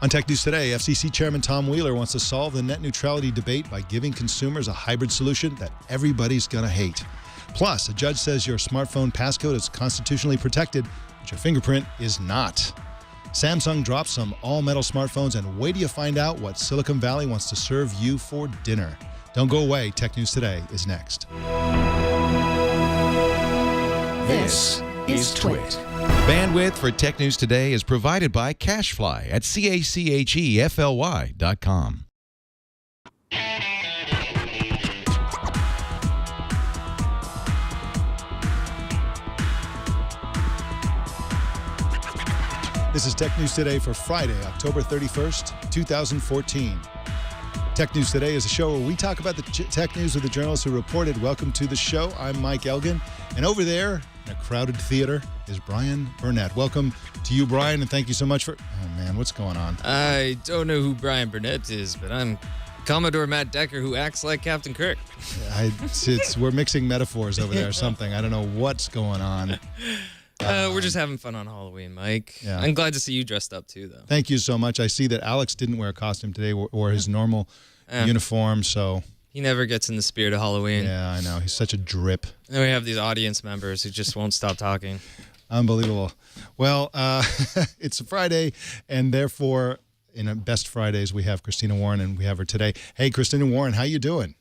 On Tech News Today, FCC Chairman Tom Wheeler wants to solve the net neutrality debate by giving consumers a hybrid solution that everybody's going to hate. Plus, a judge says your smartphone passcode is constitutionally protected, but your fingerprint is not. Samsung drops some all-metal smartphones, and wait till you find out what Silicon Valley wants to serve you for dinner. Don't go away. Tech News Today is next. This is Twit. Bandwidth for Tech News Today is provided by CashFly at CACHEFLY.com. This is Tech News Today for Friday, October 31st, 2014. Tech News Today is a show where we talk about the tech news with the journalists who reported. Welcome to the show. I'm Mike Elgan, and over there in a crowded theater is Brian Burnett. Welcome to you, Brian, and thank you so much for... Oh, man, what's going on? I don't know who Brian Burnett is, but I'm Commodore Matt Decker, who acts like Captain Kirk. We're mixing metaphors over there or something. I don't know what's going on. We're just having fun on Halloween, Mike. Yeah. I'm glad to see you dressed up, too, though. Thank you so much. I see that Alex didn't wear a costume today or his normal uniform, so... He never gets in the spirit of Halloween. Yeah, I know. He's such a drip. And we have these audience members who just won't stop talking. Unbelievable. Well, it's a Friday, and therefore, in Best Fridays, we have Christina Warren, and we have her today. Hey, Christina Warren, how you doing?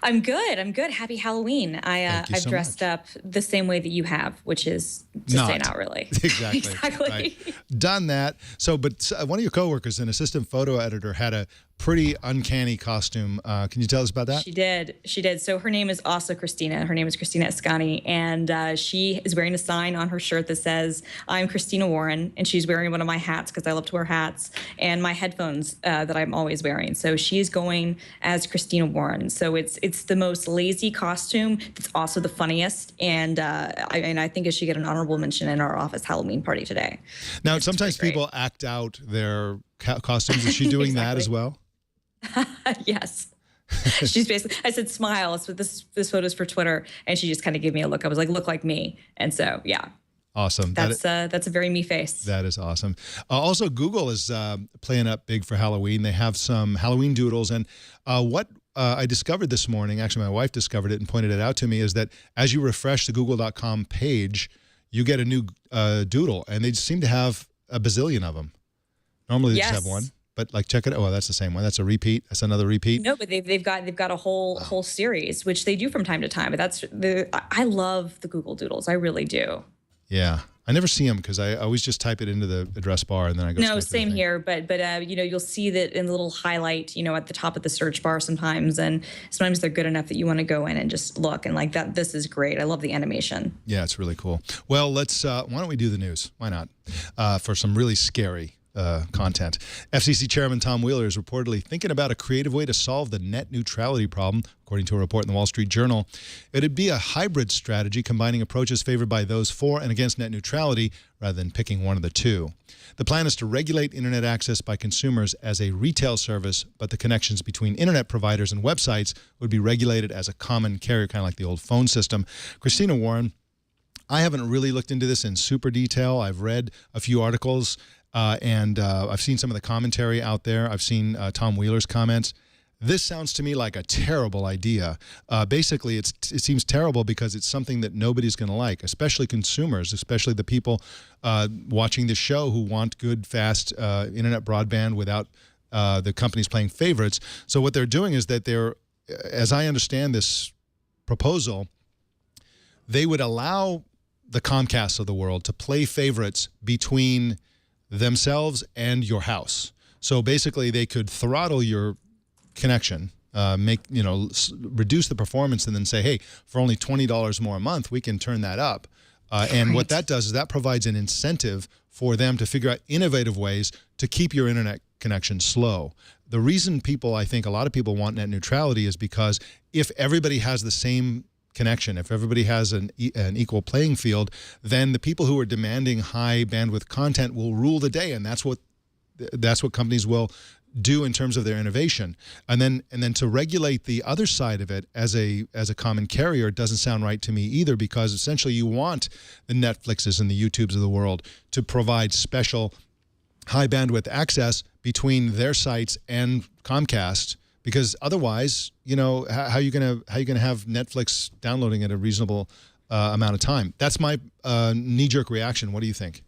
I'm good. Happy Halloween. I've dressed up the same way that you have, which is to say not really. Exactly. Exactly. Right. Done that. So, but one of your coworkers, an assistant photo editor, had a pretty uncanny costume. Can you tell us about that? She did. So her name is also Christina. Her name is Christina Ascani, and she is wearing a sign on her shirt that says, "I'm Christina Warren," and she's wearing one of my hats because I love to wear hats, and my headphones that I'm always wearing. So she is going as Christina Warren. So it's the most lazy costume. It's also the funniest, and I think it should get an honorable mention in our office Halloween party today. Now, sometimes people act out their costumes. Is she doing that as well? Yes. She's basically, I said, smile. It's this photo's for Twitter. And she just kind of gave me a look. I was like, look like me. And so, yeah. Awesome. That's a very me face. That is awesome. Also, Google is playing up big for Halloween. They have some Halloween doodles. And what I discovered this morning, actually my wife discovered it and pointed it out to me, is that as you refresh the google.com page, you get a new doodle. And they seem to have a bazillion of them. Normally they just have one. But like, check it out. Oh, that's the same one. That's a repeat. That's another repeat. No, but they've got a whole series, which they do from time to time. But I love the Google Doodles. I really do. Yeah, I never see them because I always just type it into the address bar and then I go. No, same here. But you'll see that in the little highlight, at the top of the search bar sometimes, and sometimes they're good enough that you want to go in and just look and like that. This is great. I love the animation. Yeah, it's really cool. Well, let's. Why don't we do the news? Why not? For some really scary content. FCC Chairman Tom Wheeler is reportedly thinking about a creative way to solve the net neutrality problem, according to a report in the Wall Street Journal. It'd be a hybrid strategy combining approaches favored by those for and against net neutrality rather than picking one of the two. The plan is to regulate internet access by consumers as a retail service, but the connections between internet providers and websites would be regulated as a common carrier, kind of like the old phone system. Christina Warren, I haven't really looked into this in super detail. I've read a few articles. And I've seen some of the commentary out there. I've seen Tom Wheeler's comments. This sounds to me like a terrible idea. Basically, it seems terrible because it's something that nobody's going to like, especially consumers, especially the people watching the show who want good, fast internet broadband without the companies playing favorites. So what they're doing is that they're, as I understand this proposal, they would allow the Comcasts of the world to play favorites between themselves and your house. So basically they could throttle your connection, reduce the performance and then say, hey, for only $20 more a month, we can turn that up. And what that does is that provides an incentive for them to figure out innovative ways to keep your internet connection slow. The reason I think a lot of people want net neutrality is because if everybody has the same connection, if everybody has an equal playing field, then the people who are demanding high bandwidth content will rule the day, and that's what companies will do in terms of their innovation. And then to regulate the other side of it as a common carrier doesn't sound right to me either, because essentially you want the Netflixes and the YouTubes of the world to provide special high bandwidth access between their sites and Comcast, because otherwise, how are you gonna have Netflix downloading at a reasonable amount of time? That's my knee-jerk reaction. What do you think?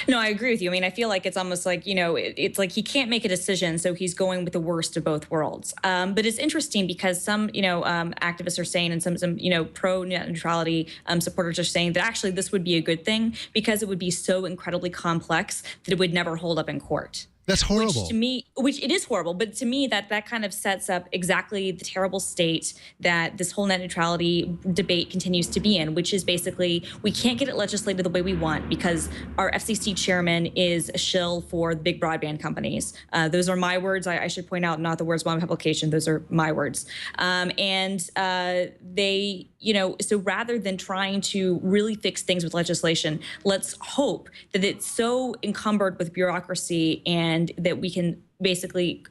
No, I agree with you. I mean, I feel like it's almost like, it's like he can't make a decision, so he's going with the worst of both worlds. But it's interesting because some, activists are saying, and some pro net neutrality supporters are saying that actually this would be a good thing because it would be so incredibly complex that it would never hold up in court. That's horrible. Which it is horrible, but to me that kind of sets up exactly the terrible state that this whole net neutrality debate continues to be in, which is basically we can't get it legislated the way we want because our FCC chairman is a shill for the big broadband companies. Those are my words. I should point out, not the words of my publication. Those are my words. They, so rather than trying to really fix things with legislation, let's hope that it's so encumbered with bureaucracy and that we can basically,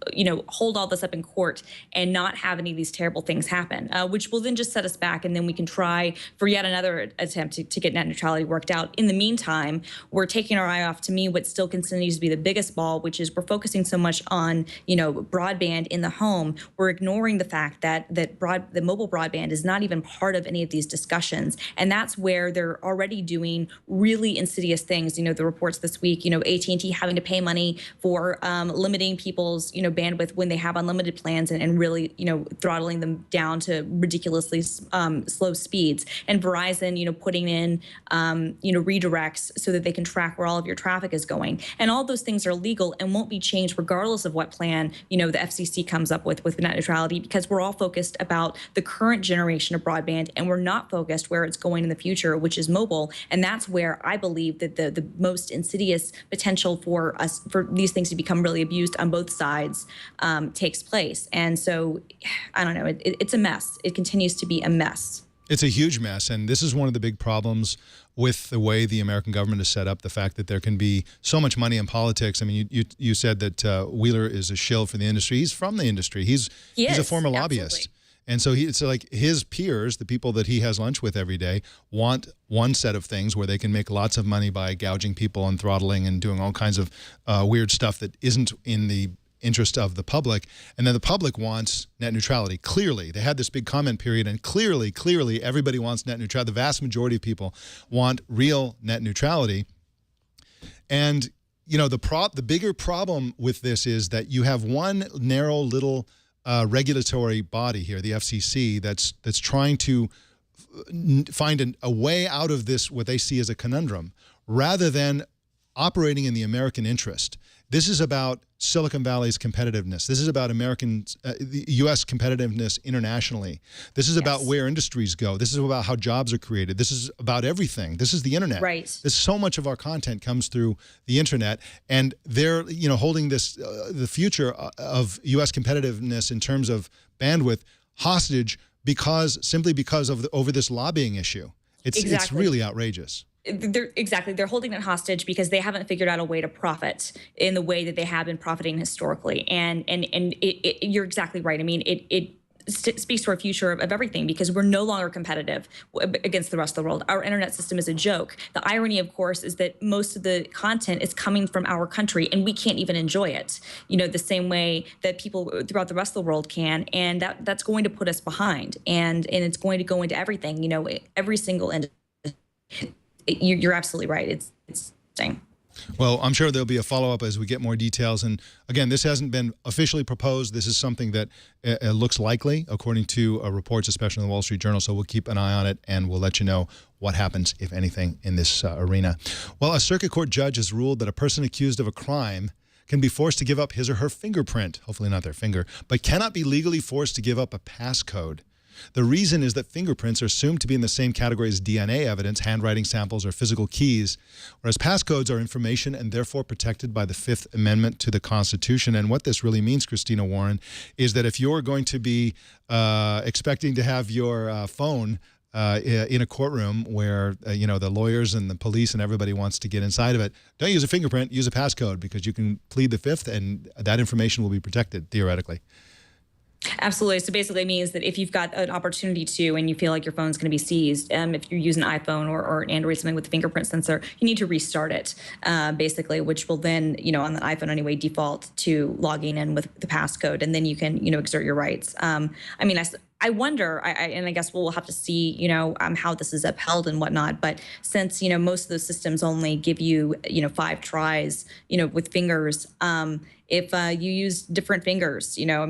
hold all this up in court and not have any of these terrible things happen, which will then just set us back. And then we can try for yet another attempt to get net neutrality worked out. In the meantime, we're taking our eye off, to me, what still continues to be the biggest ball, which is we're focusing so much on, broadband in the home. We're ignoring the fact that the mobile broadband is not even part of any of these discussions. And that's where they're already doing really insidious things. The reports this week, AT&T having to pay money for limiting people's bandwidth when they have unlimited plans and really throttling them down to ridiculously slow speeds, and Verizon putting in redirects so that they can track where all of your traffic is going, and all those things are legal and won't be changed regardless of what plan the FCC comes up with net neutrality, because we're all focused about the current generation of broadband and we're not focused where it's going in the future, which is mobile. And that's where I believe that the most insidious potential for these things to become really abused on both sides takes place. And so, I don't know, it's a mess. It continues to be a mess. It's a huge mess, and this is one of the big problems with the way the American government is set up, the fact that there can be so much money in politics. I mean, you said that Wheeler is a shill for the industry. He's from the industry. He's a former lobbyist. Absolutely. And so it's like his peers, the people that he has lunch with every day, want one set of things where they can make lots of money by gouging people and throttling and doing all kinds of weird stuff that isn't in the interest of the public. And then the public wants net neutrality. Clearly, they had this big comment period, and clearly, everybody wants net neutrality. The vast majority of people want real net neutrality. And, the bigger problem with this is that you have one narrow little regulatory body here, the FCC, that's trying to find a way out of this, what they see as a conundrum, rather than operating in the American interest. This is about Silicon Valley's competitiveness. This is about the U.S. competitiveness internationally. This is about where industries go. This is about how jobs are created. This is about everything. This is the internet. Right. There's so much of our content comes through the internet, and they're holding this the future of U.S. competitiveness in terms of bandwidth hostage simply because of over this lobbying issue. It's really outrageous. They're holding it hostage because they haven't figured out a way to profit in the way that they have been profiting historically. And you're exactly right. I mean, it speaks to our future of everything, because we're no longer competitive against the rest of the world. Our internet system is a joke. The irony, of course, is that most of the content is coming from our country and we can't even enjoy it, the same way that people throughout the rest of the world can. And that's going to put us behind, and it's going to go into everything, every single industry. You're absolutely right. It's interesting. Well, I'm sure there'll be a follow-up as we get more details. And again, this hasn't been officially proposed. This is something that looks likely, according to reports, especially in the Wall Street Journal. So we'll keep an eye on it, and we'll let you know what happens, if anything, in this arena. Well, a circuit court judge has ruled that a person accused of a crime can be forced to give up his or her fingerprint, hopefully not their finger, but cannot be legally forced to give up a passcode. The reason is that fingerprints are assumed to be in the same category as DNA evidence, handwriting samples, or physical keys, whereas passcodes are information and therefore protected by the Fifth Amendment to the Constitution. And what this really means, Christina Warren, is that if you're going to be expecting to have your phone in a courtroom where, the lawyers and the police and everybody wants to get inside of it, don't use a fingerprint, use a passcode, because you can plead the Fifth and that information will be protected, theoretically. Absolutely. So basically it means that if you've got an opportunity to, and you feel like your phone's going to be seized, if you're using an iPhone or an Android, something with a fingerprint sensor, you need to restart it, basically, which will then, on the iPhone anyway, default to logging in with the passcode, and then you can, exert your rights. I wonder, and I guess we'll have to see, how this is upheld and whatnot. But since, most of those systems only give you, 5 tries, with fingers, if you use different fingers, you know what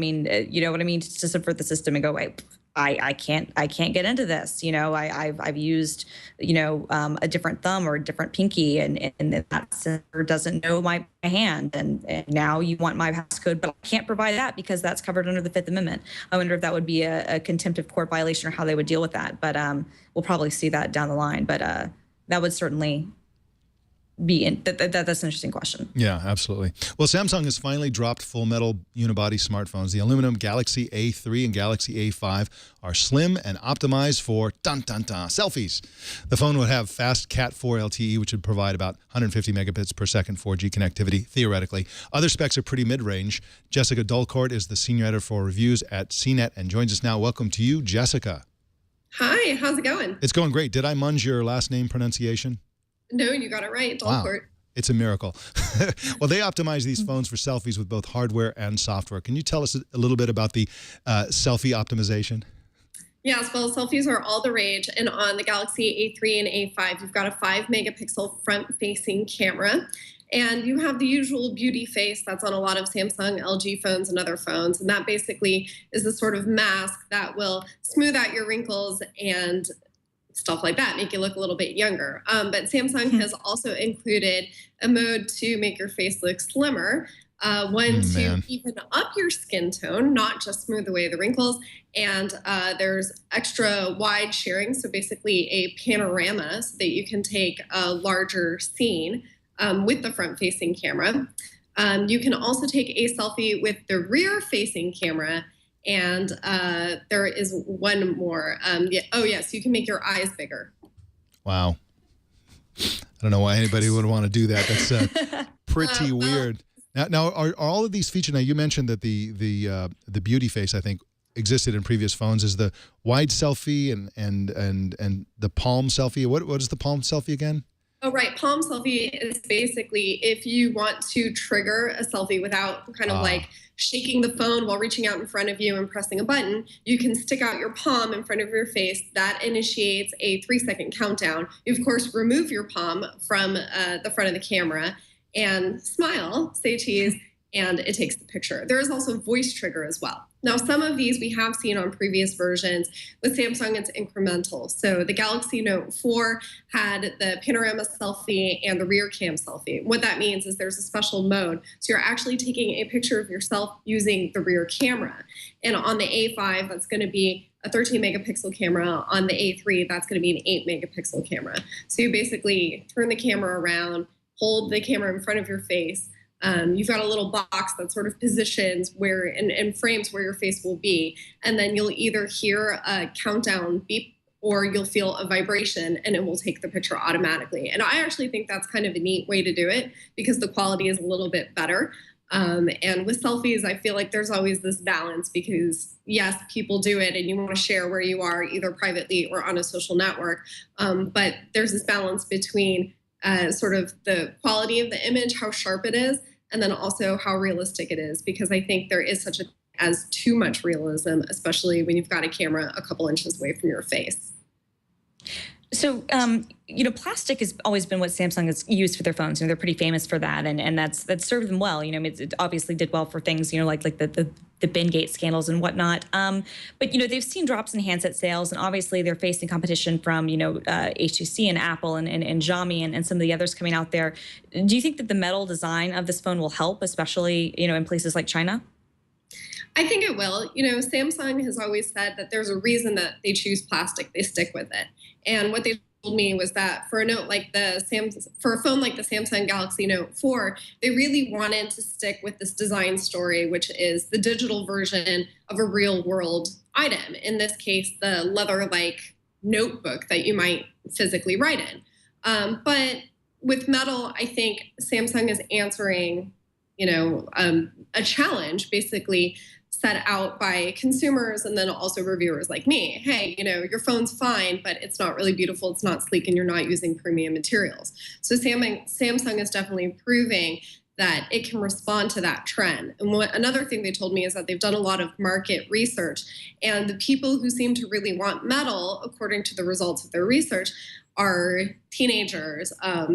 I mean, just for the system and go, wait, I can't get into this. I've used, a different thumb or a different pinky, and that sensor doesn't know my hand. And now you want my passcode, but I can't provide that because that's covered under the 5th Amendment. I wonder if that would be a contempt of court violation or how they would deal with that. But we'll probably see that down the line. But that would certainly be that's an interesting question. Yeah, absolutely. Well, Samsung has finally dropped full metal unibody smartphones. The aluminum Galaxy A3 and Galaxy A5 are slim and optimized for selfies. The phone would have fast Cat 4 LTE, which would provide about 150 megabits per second 4G connectivity, theoretically. Other specs are pretty mid-range. Jessica Dolcourt is the senior editor for reviews at CNET and joins us now. Welcome to you, Jessica. Hi, how's it going? It's going great. Did I munge your last name pronunciation? No, you got it right. Wow. Dolcourt. It's a miracle. Well, they optimize these phones for selfies with both hardware and software. Can you tell us a little bit about the selfie optimization? Yes, well, selfies are all the rage. And on the Galaxy A3 and A5, you've got a 5-megapixel front-facing camera. And you have the usual beauty face that's on a lot of Samsung, LG phones and other phones. And that basically is the sort of mask that will smooth out your wrinkles and stuff like that, make you look a little bit younger. But Samsung has also included a mode to make your face look slimmer, one to even up your skin tone, not just smooth away the wrinkles. And there's extra wide sharing, so basically a panorama so that you can take a larger scene with the front-facing camera. You can also take a selfie with the rear-facing camera. And there is one more. Yes, you can make your eyes bigger. Wow. I don't know why anybody would want to do that. That's pretty weird. Now, are all of these features? Now, you mentioned that the beauty face, I think, existed in previous phones. Is the wide selfie and the palm selfie? What is the palm selfie again? Oh, right. Palm selfie is basically if you want to trigger a selfie without kind of like shaking the phone while reaching out in front of you and pressing a button, you can stick out your palm in front of your face. That initiates a 3-second countdown. You, of course, remove your palm from the front of the camera and smile, say cheese, and it takes the picture. There is also voice trigger as well. Now, some of these we have seen on previous versions. With Samsung, it's incremental. So the Galaxy Note 4 had the panorama selfie and the rear cam selfie. What that means is there's a special mode. So you're actually taking a picture of yourself using the rear camera. And on the A5, that's going to be a 13-megapixel camera. On the A3, that's going to be an 8-megapixel camera. So you basically turn the camera around, hold the camera in front of your face. You've got a little box that sort of positions where and frames where your face will be. And then you'll either hear a countdown beep or you'll feel a vibration and it will take the picture automatically. And I actually think that's kind of a neat way to do it because the quality is a little bit better. And with selfies, I feel like there's always this balance because, yes, people do it and you want to share where you are either privately or on a social network. But there's this balance between sort of the quality of the image, how sharp it is, and then also how realistic it is, because I think there is such as too much realism, especially when you've got a camera a couple inches away from your face. So, plastic has always been what Samsung has used for their phones. They're pretty famous for that, and that's served them well. It obviously did well for things, like the Bengate scandals and whatnot. But they've seen drops in handset sales, and obviously they're facing competition from HTC and Apple and Xiaomi and some of the others coming out there. Do you think that the metal design of this phone will help, especially in places like China? I think it will. Samsung has always said that there's a reason that they choose plastic. They stick with it. And what they told me was that for a phone like the Samsung Galaxy Note 4, they really wanted to stick with this design story, which is the digital version of a real world item. In this case, the leather-like notebook that you might physically write in. But with metal, I think Samsung is answering, a challenge. Basically, set out by consumers and then also reviewers like me. Hey, your phone's fine, but it's not really beautiful, it's not sleek, and you're not using premium materials. So Samsung is definitely proving that it can respond to that trend. And another thing they told me is that they've done a lot of market research, and the people who seem to really want metal, according to the results of their research, are teenagers,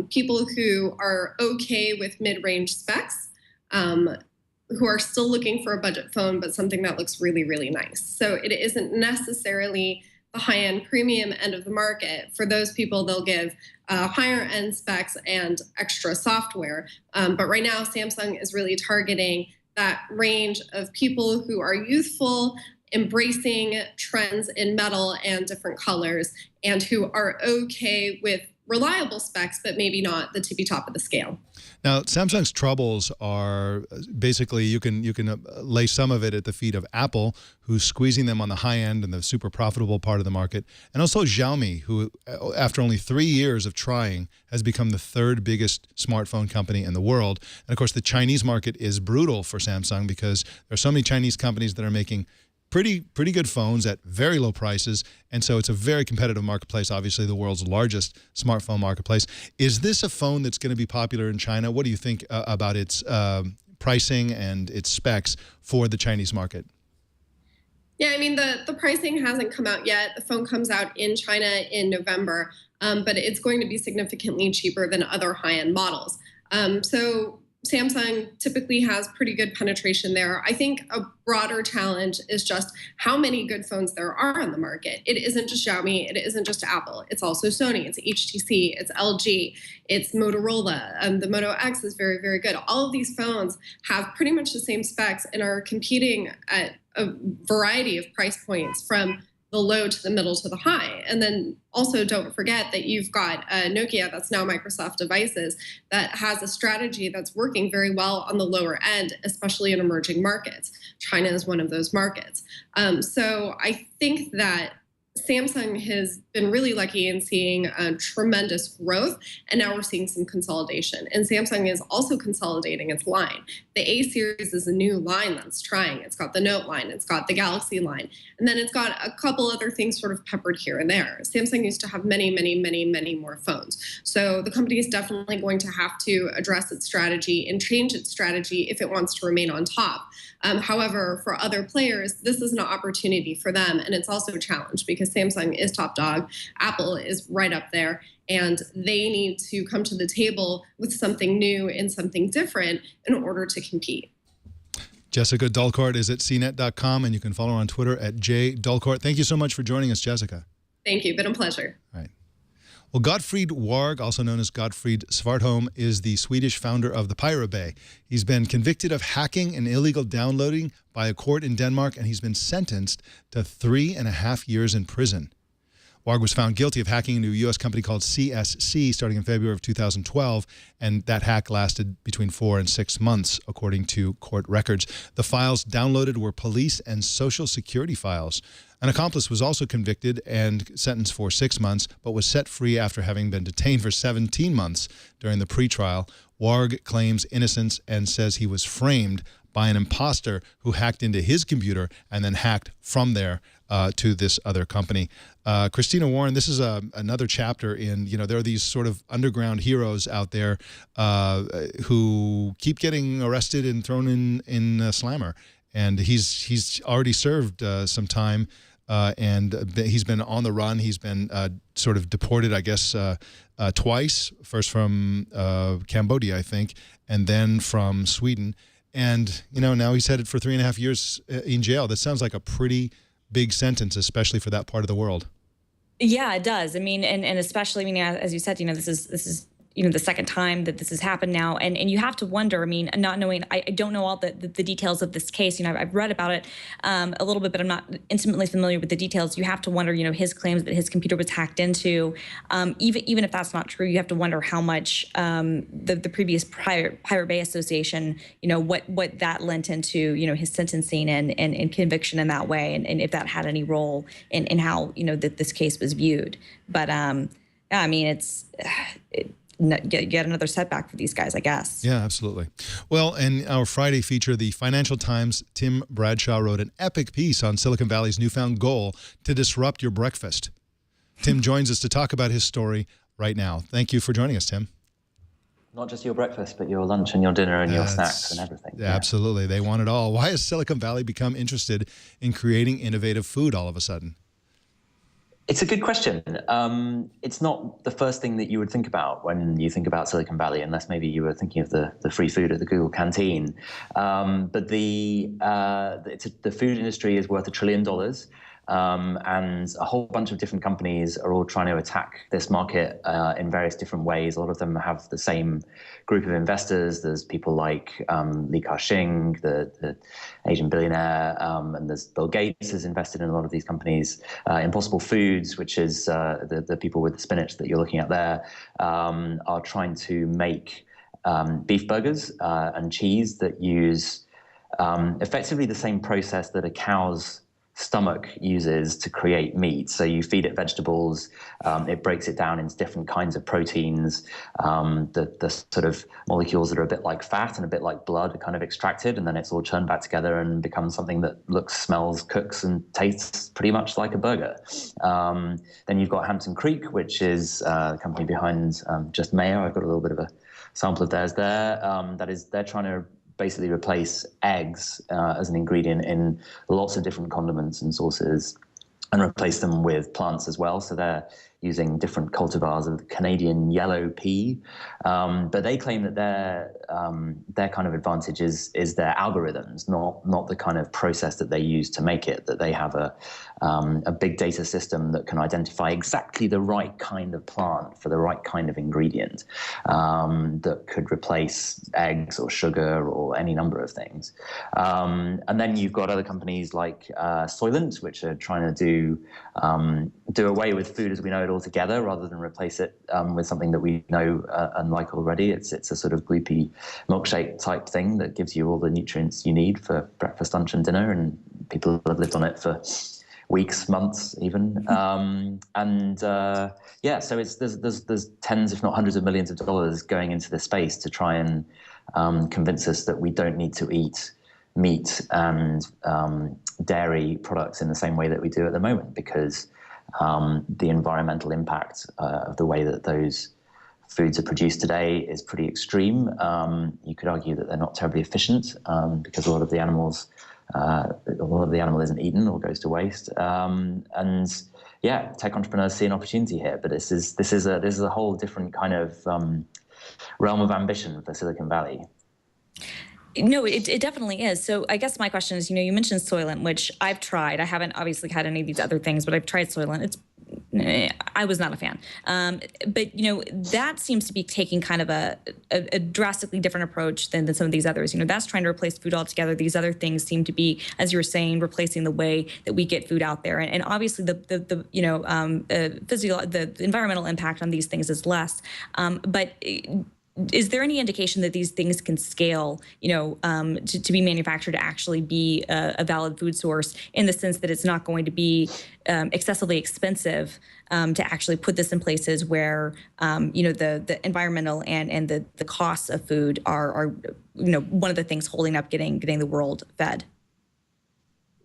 people who are okay with mid-range specs, who are still looking for a budget phone, but something that looks really, really nice. So it isn't necessarily the high-end premium end of the market. For those people, they'll give higher-end specs and extra software. But right now, Samsung is really targeting that range of people who are youthful, embracing trends in metal and different colors, and who are okay with reliable specs, but maybe not the tippy top of the scale. Now, Samsung's troubles are basically you can lay some of it at the feet of Apple, who's squeezing them on the high end and the super profitable part of the market, and also Xiaomi, who, after only 3 years of trying, has become the third biggest smartphone company in the world. And of course, the Chinese market is brutal for Samsung because there are so many Chinese companies that are making pretty good phones at very low prices, and so it's a very competitive marketplace, obviously the world's largest smartphone marketplace. Is this a phone that's going to be popular in China? What do you think about its pricing and its specs for the Chinese market? Yeah, I mean, the pricing hasn't come out yet. The phone comes out in China in November, but it's going to be significantly cheaper than other high-end models. So Samsung typically has pretty good penetration there. I think a broader challenge is just how many good phones there are on the market. It isn't just Xiaomi, it isn't just Apple. It's also Sony, it's HTC, it's LG, it's Motorola. The Moto X is very, very good. All of these phones have pretty much the same specs and are competing at a variety of price points, from the low to the middle to the high. And then also don't forget that you've got Nokia, that's now Microsoft Devices, that has a strategy that's working very well on the lower end, especially in emerging markets. China is one of those markets. So I think that Samsung has been really lucky in seeing tremendous growth, and now we're seeing some consolidation. And Samsung is also consolidating its line. The A series is a new line that's trying. It's got the Note line, it's got the Galaxy line, and then it's got a couple other things sort of peppered here and there. Samsung used to have many, many, many, many more phones. So the company is definitely going to have to address its strategy and change its strategy if it wants to remain on top. However, for other players, this is an opportunity for them, and it's also a challenge because Samsung is top dog, Apple is right up there, and they need to come to the table with something new and something different in order to compete. Jessica Dolcourt is at cnet.com, and you can follow her on Twitter at jdolcourt. Thank you so much for joining us, Jessica. Thank you. Been a pleasure. All right. Well, Gottfried Warg, also known as Gottfried Svartholm, is the Swedish founder of the Pirate Bay. He's been convicted of hacking and illegal downloading by a court in Denmark, and he's been sentenced to 3.5 years in prison. Warg was found guilty of hacking into a U.S. company called CSC starting in February of 2012, and that hack lasted between 4 and 6 months, according to court records. The files downloaded were police and Social Security files. An accomplice was also convicted and sentenced for 6 months, but was set free after having been detained for 17 months during the pretrial. Warg claims innocence and says he was framed by an imposter who hacked into his computer and then hacked from there to this other company. Christina Warren, this is another chapter in, there are these sort of underground heroes out there who keep getting arrested and thrown in Slammer. And he's already served some time, and he's been on the run. He's been sort of deported, I guess, twice, first from Cambodia, I think, and then from Sweden. And, now he's headed for 3.5 years in jail. That sounds like a pretty big sentence, especially for that part of the world. Yeah, it does. I mean, and especially, as you said, this is the second time that this has happened now. And you have to wonder, not knowing, I don't know all the details of this case. I've read about it a little bit, but I'm not intimately familiar with the details. You have to wonder, his claims that his computer was hacked into, even if that's not true, you have to wonder how much the previous Pirate Bay Association, what that lent into, his sentencing and conviction in that way, and if that had any role in how, that this case was viewed. But, it's get another setback for these guys, I guess. Yeah, absolutely. Well, in our Friday feature, the Financial Times' Tim Bradshaw wrote an epic piece on Silicon Valley's newfound goal to disrupt your breakfast. Tim joins us to talk about his story right now. Thank you for joining us, Tim. Not just your breakfast, but your lunch and your dinner and your snacks and everything. Yeah. Absolutely. They want it all. Why has Silicon Valley become interested in creating innovative food all of a sudden? It's a good question. It's not the first thing that you would think about when you think about Silicon Valley, unless maybe you were thinking of the free food at the Google canteen. But the food industry is worth $1 trillion. And a whole bunch of different companies are all trying to attack this market in various different ways. A lot of them have the same group of investors. There's people like Li Ka-shing, the Asian billionaire, and there's Bill Gates has invested in a lot of these companies. Impossible Foods, which is the people with the spinach that you're looking at there, are trying to make beef burgers and cheese that use effectively the same process that a cow's stomach uses to create meat. So you feed it vegetables, it breaks it down into different kinds of proteins. The sort of molecules that are a bit like fat and a bit like blood are kind of extracted, and then it's all churned back together and becomes something that looks, smells, cooks, and tastes pretty much like a burger. Then you've got Hampton Creek, which is the company behind Just Mayo. I've got a little bit of a sample of theirs there. They're trying to basically replace eggs as an ingredient in lots of different condiments and sauces and replace them with plants as well. So they're using different cultivars of the Canadian yellow pea. But they claim that their kind of advantage is their algorithms, not the kind of process that they use to make it, that they have a big data system that can identify exactly the right kind of plant for the right kind of ingredient that could replace eggs or sugar or any number of things. And then you've got other companies like Soylent, which are trying to do away with food as we know it altogether, rather than replace it with something that we know and like already. It's a sort of gloopy milkshake type thing that gives you all the nutrients you need for breakfast, lunch, and dinner, and people have lived on it for weeks, months, even. So there's tens, if not hundreds of millions of dollars going into this space to try and convince us that we don't need to eat meat and dairy products in the same way that we do at the moment, because the environmental impact of the way that those foods are produced today is pretty extreme. You could argue that they're not terribly efficient because a lot of the animal isn't eaten or goes to waste. Tech entrepreneurs see an opportunity here, but this is a whole different kind of realm of ambition for Silicon Valley. No, it definitely is. So I guess my question is, you mentioned Soylent, which I've tried. I haven't obviously had any of these other things, but I've tried Soylent. I was not a fan. But that seems to be taking kind of a drastically different approach than some of these others. That's trying to replace food altogether. These other things seem to be, as you were saying, replacing the way that we get food out there. And obviously the environmental impact on these things is less. But is there any indication that these things can scale, to be manufactured to actually be a valid food source, in the sense that it's not going to be excessively expensive to actually put this in places where, the environmental and the costs of food are one of the things holding up getting the world fed?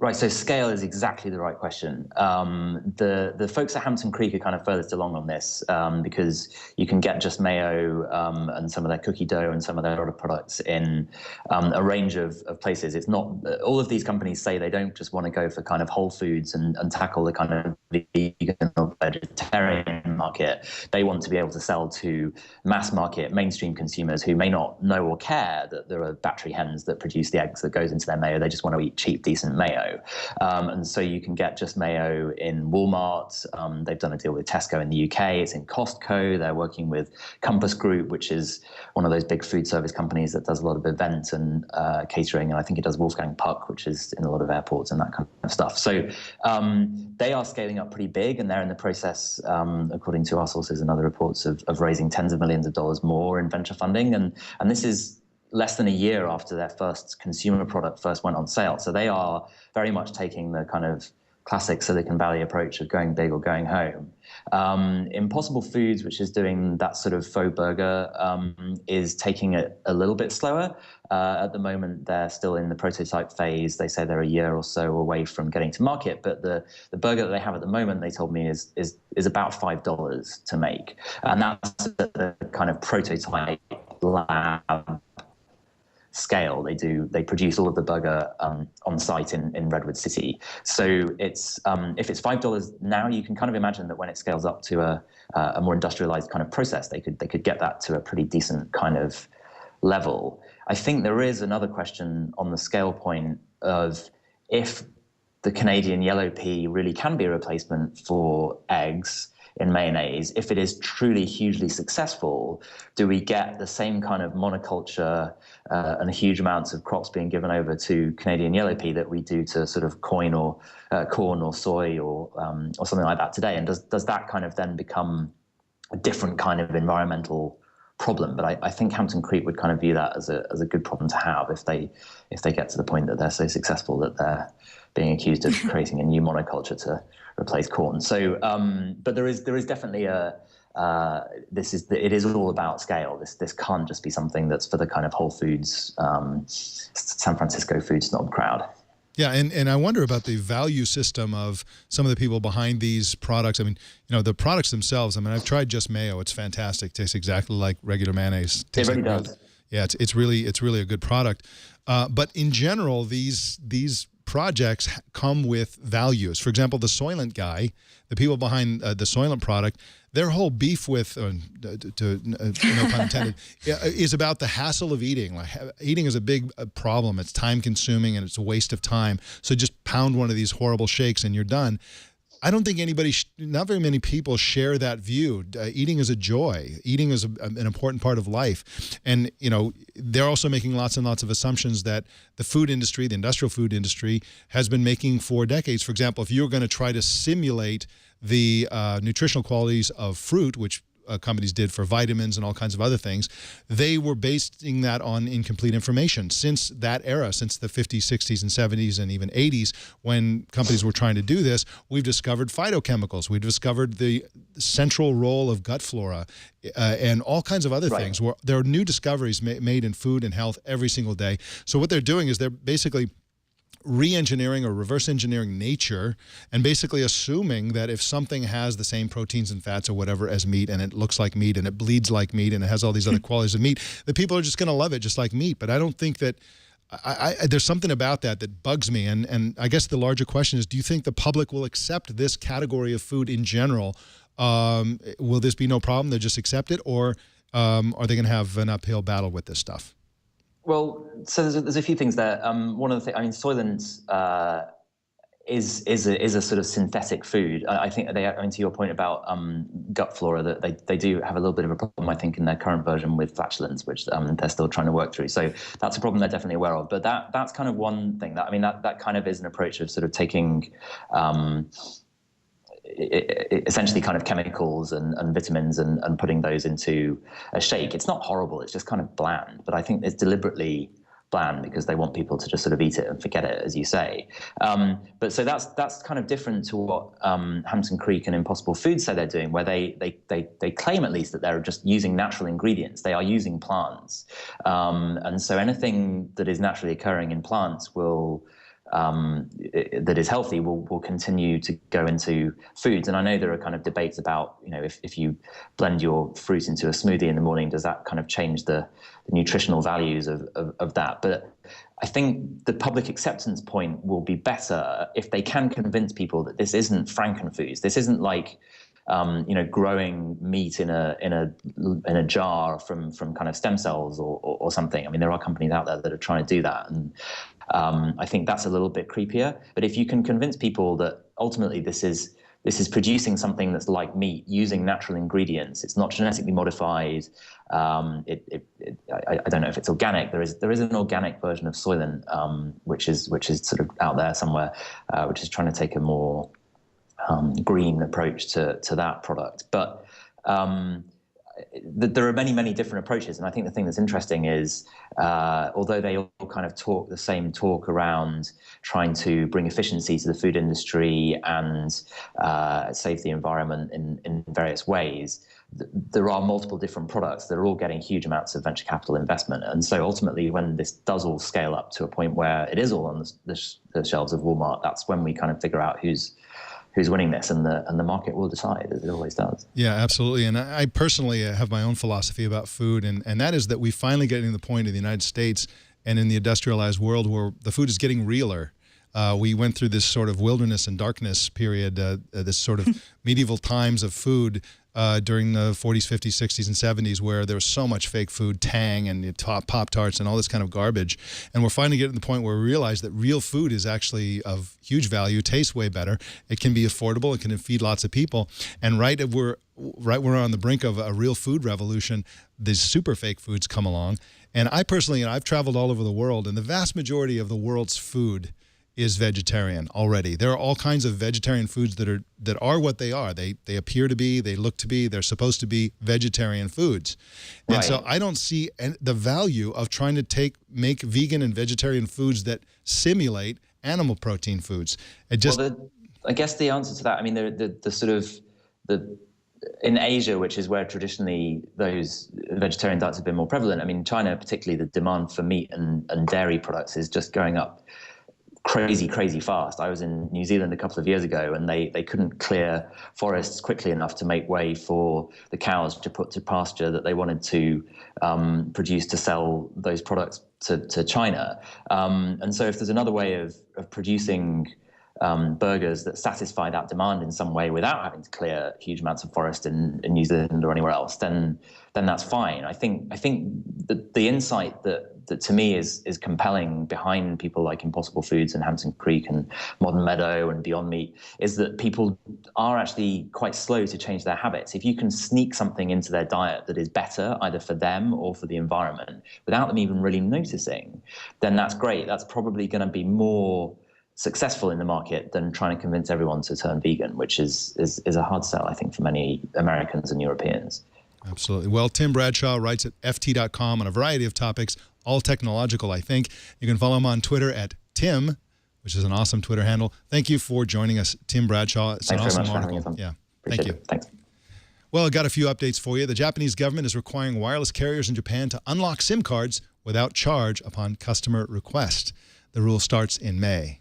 Right, so scale is exactly the right question. The folks at Hampton Creek are kind of furthest along on this because you can get Just Mayo and some of their cookie dough and some of their other products in a range of places. It's not, all of these companies say they don't just want to go for kind of whole foods and tackle the kind of vegan or vegetarian market. They want to be able to sell to mass market, mainstream consumers who may not know or care that there are battery hens that produce the eggs that goes into their mayo. They just want to eat cheap, decent mayo. And so you can get Just Mayo in Walmart. They've done a deal with Tesco in the UK. It's in Costco. They're working with Compass Group, which is one of those big food service companies that does a lot of event and catering. And I think it does Wolfgang Puck, which is in a lot of airports and that kind of stuff. So they are scaling up pretty big, and they're in the process, according to our sources and other reports, of raising tens of millions of dollars more in venture funding. And this is less than a year after their first consumer product first went on sale. So they are very much taking the kind of classic Silicon Valley approach of going big or going home. Impossible Foods, which is doing that sort of faux burger, is taking it a little bit slower. At the moment, they're still in the prototype phase. They say they're a year or so away from getting to market, but the burger that they have at the moment, they told me, is about $5 to make. And that's the kind of prototype lab scale. They produce all of the burger on site in Redwood City. So it's if it's $5 now, you can kind of imagine that when it scales up to a more industrialized kind of process, they could get that to a pretty decent kind of level. I think there is another question on the scale point of if the Canadian yellow pea really can be a replacement for eggs in mayonnaise. If it is truly hugely successful, do we get the same kind of monoculture and huge amounts of crops being given over to Canadian yellow pea that we do to sort of corn or soy or something like that today? And does that kind of then become a different kind of environmental problem? But I think Hampton Creek would kind of view that as a good problem to have if they get to the point that they're so successful that they're being accused of creating a new monoculture to replace corn. So, but there is definitely it is all about scale. This can't just be something that's for the kind of Whole Foods, San Francisco food snob crowd. Yeah, and I wonder about the value system of some of the people behind these products. I mean, the products themselves. I mean, I've tried Just Mayo. It's fantastic. Tastes exactly like regular mayonnaise. It really does. Yeah, it's really a good product. But in general, these projects come with values. For example, the Soylent guy, the people behind the Soylent product, their whole beef with, no pun intended, is about the hassle of eating. Like, eating is a big problem. It's time consuming and it's a waste of time. So just pound one of these horrible shakes and you're done. I don't think not very many people share that view. Eating is a joy. Eating is an important part of life. And, they're also making lots and lots of assumptions that the food industry, the industrial food industry, has been making for decades. For example, if you're going to try to simulate the nutritional qualities of fruit, which companies did for vitamins and all kinds of other things, they were basing that on incomplete information. Since that era, since the 50s, 60s, and 70s, and even 80s, when companies were trying to do this, we've discovered phytochemicals. We've discovered the central role of gut flora and all kinds of other things. Where there are new discoveries made in food and health every single day. So what they're doing is they're basically re-engineering or reverse engineering nature and basically assuming that if something has the same proteins and fats or whatever as meat and it looks like meat and it bleeds like meat and it has all these other qualities of meat, that people are just going to love it just like meat. But I don't think that there's something about that bugs me. And I guess the larger question is, do you think the public will accept this category of food in general? Will this be no problem? They'll just accept it? Or are they going to have an uphill battle with this stuff? Well, so there's a few things there. One of the things, I mean, Soylent is a sort of synthetic food. I think to your point about gut flora, that they do have a little bit of a problem, I think, in their current version with flatulence, which they're still trying to work through. So that's a problem they're definitely aware of. But that's kind of one thing. That kind of is an approach of sort of taking essentially kind of chemicals and vitamins and putting those into a shake. It's not horrible. It's just kind of bland. But I think it's deliberately bland because they want people to just sort of eat it and forget it, as you say. But so that's kind of different to what Hampton Creek and Impossible Foods say they're doing, where they claim at least that they're just using natural ingredients. They are using plants. And so anything that is naturally occurring in plants that is healthy will continue to go into foods. And I know there are kind of debates about, if you blend your fruit into a smoothie in the morning, does that kind of change the nutritional values of that? But I think the public acceptance point will be better if they can convince people that this isn't frankenfoods. This isn't like growing meat in a jar from kind of stem cells or something. I mean, there are companies out there that are trying to do that, and I think that's a little bit creepier. But if you can convince people that ultimately this is producing something that's like meat using natural ingredients, it's not genetically modified. I don't know if it's organic. There is an organic version of Soylent, which is sort of out there somewhere, which is trying to take a more green approach to that product. But there are many, many different approaches. And I think the thing that's interesting is, although they all kind of talk the same talk around trying to bring efficiency to the food industry and save the environment in various ways, there are multiple different products that are all getting huge amounts of venture capital investment. And so ultimately, when this does all scale up to a point where it is all on the shelves of Walmart, that's when we kind of figure out who's winning this, and the market will decide, as it always does. Yeah, absolutely. And I personally have my own philosophy about food, and that is that we finally getting to the point in the United States and in the industrialized world where the food is getting realer. We went through this sort of wilderness and darkness period, this sort of medieval times of food during the 40s, 50s, 60s, and 70s, where there was so much fake food, Tang and Pop-Tarts and all this kind of garbage. And we're finally getting to the point where we realize that real food is actually of huge value, tastes way better, it can be affordable, it can feed lots of people. And we're on the brink of a real food revolution. These super fake foods come along. And I personally, I've traveled all over the world, and the vast majority of the world's food is vegetarian already. There are all kinds of vegetarian foods that are what they are. They appear to be, they look to be, they're supposed to be vegetarian foods. And right. So I don't see the value of trying to make vegan and vegetarian foods that simulate animal protein foods. I guess the answer to that, I mean, in Asia, which is where traditionally those vegetarian diets have been more prevalent, I mean, China particularly, the demand for meat and dairy products is just going up crazy fast. I was in New Zealand a couple of years ago, and they couldn't clear forests quickly enough to make way for the cows to put to pasture that they wanted to produce to sell those products to China. And so if there's another way of producing burgers that satisfy that demand in some way without having to clear huge amounts of forest in New Zealand or anywhere else, then that's fine. I think the insight that to me is compelling behind people like Impossible Foods and Hampton Creek and Modern Meadow and Beyond Meat is that people are actually quite slow to change their habits. If you can sneak something into their diet that is better either for them or for the environment without them even really noticing, then that's great. That's probably going to be more successful in the market than trying to convince everyone to turn vegan, which is a hard sell, I think, for many Americans and Europeans. Absolutely. Well, Tim Bradshaw writes at ft.com on a variety of topics, all technological, I think. You can follow him on Twitter at Tim, which is an awesome Twitter handle. Thank you for joining us, Tim Bradshaw. It's an awesome article. Yeah. Thank you. Thanks. Well, I got a few updates for you. The Japanese government is requiring wireless carriers in Japan to unlock SIM cards without charge upon customer request. The rule starts in May.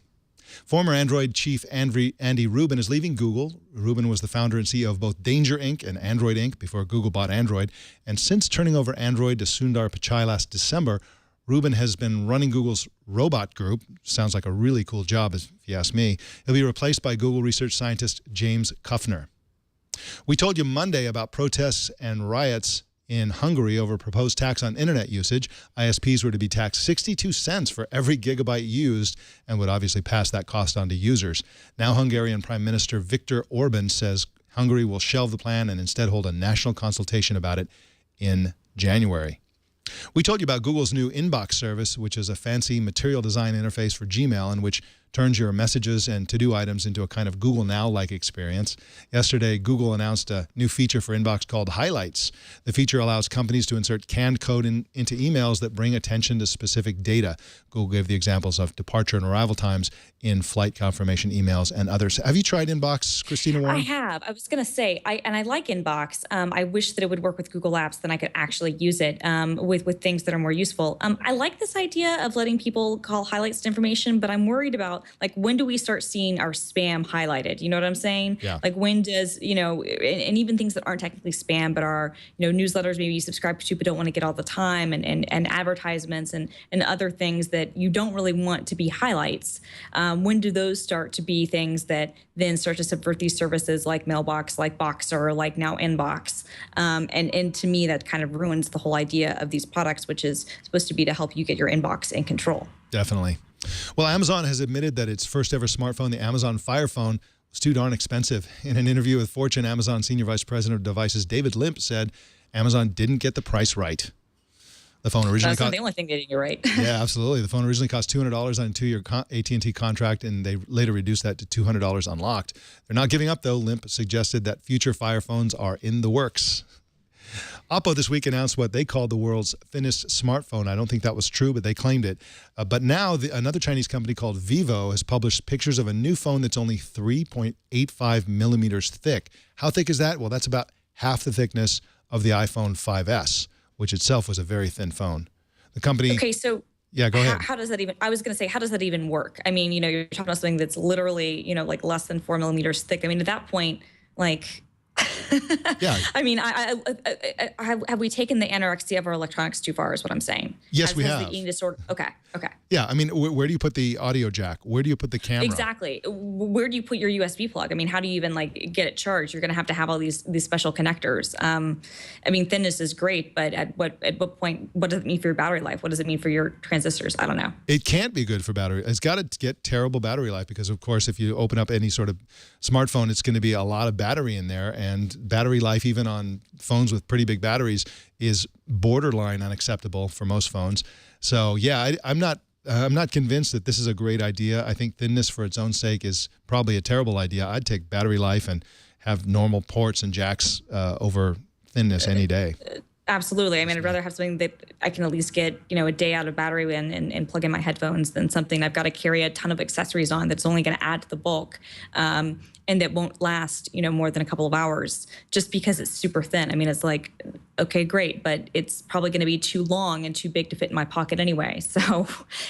Former Android chief Andy Rubin is leaving Google. Rubin was the founder and CEO of both Danger Inc. and Android Inc. before Google bought Android. And since turning over Android to Sundar Pichai last December, Rubin has been running Google's robot group. Sounds like a really cool job, if you ask me. He'll be replaced by Google research scientist James Kuffner. We told you Monday about protests and riots in Hungary over a proposed tax on internet usage. ISPs were to be taxed 62 cents for every gigabyte used and would obviously pass that cost on to users. Now Hungarian Prime Minister Viktor Orban says Hungary will shelve the plan and instead hold a national consultation about it in January. We told you about Google's new Inbox service, which is a fancy material design interface for Gmail in which turns your messages and to-do items into a kind of Google Now-like experience. Yesterday, Google announced a new feature for Inbox called Highlights. The feature allows companies to insert canned code into emails that bring attention to specific data. Google gave the examples of departure and arrival times in flight confirmation emails and others. Have you tried Inbox, Christina Warren? I have. I was going to say, I like Inbox. I wish that it would work with Google Apps, then I could actually use it with things that are more useful. I like this idea of letting people call highlights to information, but I'm worried about, like, when do we start seeing our spam highlighted? You know what I'm saying? Yeah. Like, when does, and even things that aren't technically spam, but are, newsletters maybe you subscribe to but don't want to get all the time, and advertisements and other things that you don't really want to be highlights. When do those start to be things that then start to subvert these services like Mailbox, like Boxer, like now Inbox? And to me, that kind of ruins the whole idea of these products, which is supposed to be to help you get your inbox in control. Definitely. Well, Amazon has admitted that its first ever smartphone, the Amazon Fire Phone, was too darn expensive. In an interview with Fortune, Amazon Senior Vice President of Devices David Limp said Amazon didn't get the price right. The phone originally That's not the only thing they didn't get right. Yeah, absolutely. The phone originally cost $200 on a 2-year AT&T contract, and they later reduced that to $200 unlocked. They're not giving up, though. Limp suggested that future Fire phones are in the works. Oppo this week announced what they called the world's thinnest smartphone. I don't think that was true, but they claimed it. But now another Chinese company called Vivo has published pictures of a new phone that's only 3.85 millimeters thick. How thick is that? Well, that's about half the thickness of the iPhone 5S, which itself was a very thin phone. The company... Okay, so... Yeah, go ahead. How does that even, I was going to say, how does that even work? I mean, you're talking about something that's literally, like less than 4 millimeters thick. I mean, at that point, like... Yeah. I mean, have we taken the anorexia of our electronics too far is what I'm saying. Yes, we have. The eating disorder. Okay. Yeah, I mean, where do you put the audio jack? Where do you put the camera? Exactly. Where do you put your USB plug? I mean, how do you even get it charged? You're going to have all these special connectors. I mean, thinness is great, but at what point, what does it mean for your battery life? What does it mean for your transistors? I don't know. It can't be good for battery. It's got to get terrible battery life because, of course, if you open up any sort of smartphone, it's going to be a lot of battery in there, and battery life, even on phones with pretty big batteries, is borderline unacceptable for most phones. So, yeah, I'm not convinced that this is a great idea. I think thinness for its own sake is probably a terrible idea. I'd take battery life and have normal ports and jacks over thinness any day. Absolutely. I mean, I'd rather have something that I can at least get, a day out of battery and plug in my headphones than something I've got to carry a ton of accessories on that's only going to add to the bulk and that won't last, more than a couple of hours just because it's super thin. I mean, it's like, okay, great, but it's probably going to be too long and too big to fit in my pocket anyway. So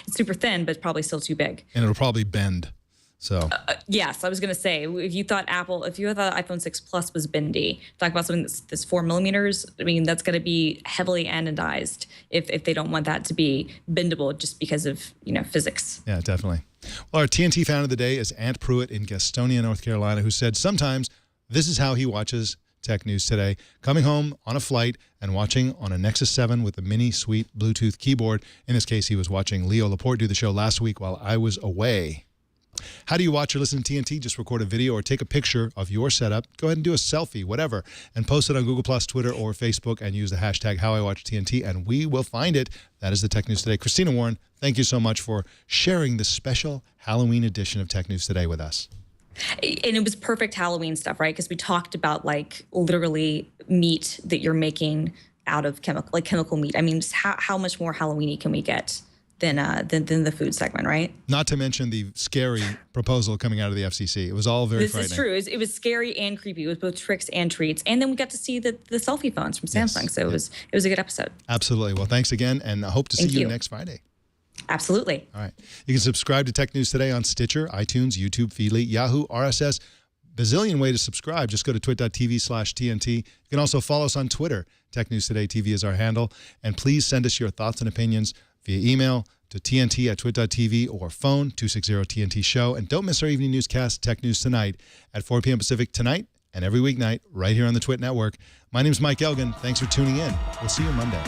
it's super thin, but it's probably still too big. And it'll probably bend. So yes, I was going to say, if you thought iPhone 6 Plus was bendy, talk about something that's 4 millimeters. I mean, that's going to be heavily anodized if they don't want that to be bendable just because of physics. Yeah, definitely. Well, our TNT fan of the day is Ant Pruitt in Gastonia, North Carolina, who said sometimes this is how he watches Tech News Today, coming home on a flight and watching on a Nexus 7 with a mini sweet Bluetooth keyboard. In this case, he was watching Leo Laporte do the show last week while I was away. How do you watch or listen to TNT? Just record a video or take a picture of your setup. Go ahead and do a selfie, whatever, and post it on Google+, Twitter, or Facebook, and use the hashtag HowIWatchTNT, and we will find it. That is the Tech News Today. Christina Warren, thank you so much for sharing this special Halloween edition of Tech News Today with us. And it was perfect Halloween stuff, right? Because we talked about literally meat that you're making out of chemical meat. I mean, just how much more Halloween-y can we get than the food segment, right? Not to mention the scary proposal coming out of the FCC. It was all very frightening. This is true. It was scary and creepy. It was both tricks and treats. And then we got to see the selfie phones from Samsung. Yes. So it was a good episode. Absolutely. Well, thanks again, and I hope to see you next Friday. Absolutely. All right. You can subscribe to Tech News Today on Stitcher, iTunes, YouTube, Feedly, Yahoo, RSS. Bazillion way to subscribe. Just go to twit.tv/TNT. You can also follow us on Twitter. Tech News Today TV is our handle. And please send us your thoughts and opinions via email to TNT@twit.tv or phone 260-TNT-SHOW. And don't miss our evening newscast, Tech News Tonight, at 4 p.m. Pacific tonight and every weeknight right here on the Twit Network. My name's Mike Elgan. Thanks for tuning in. We'll see you Monday.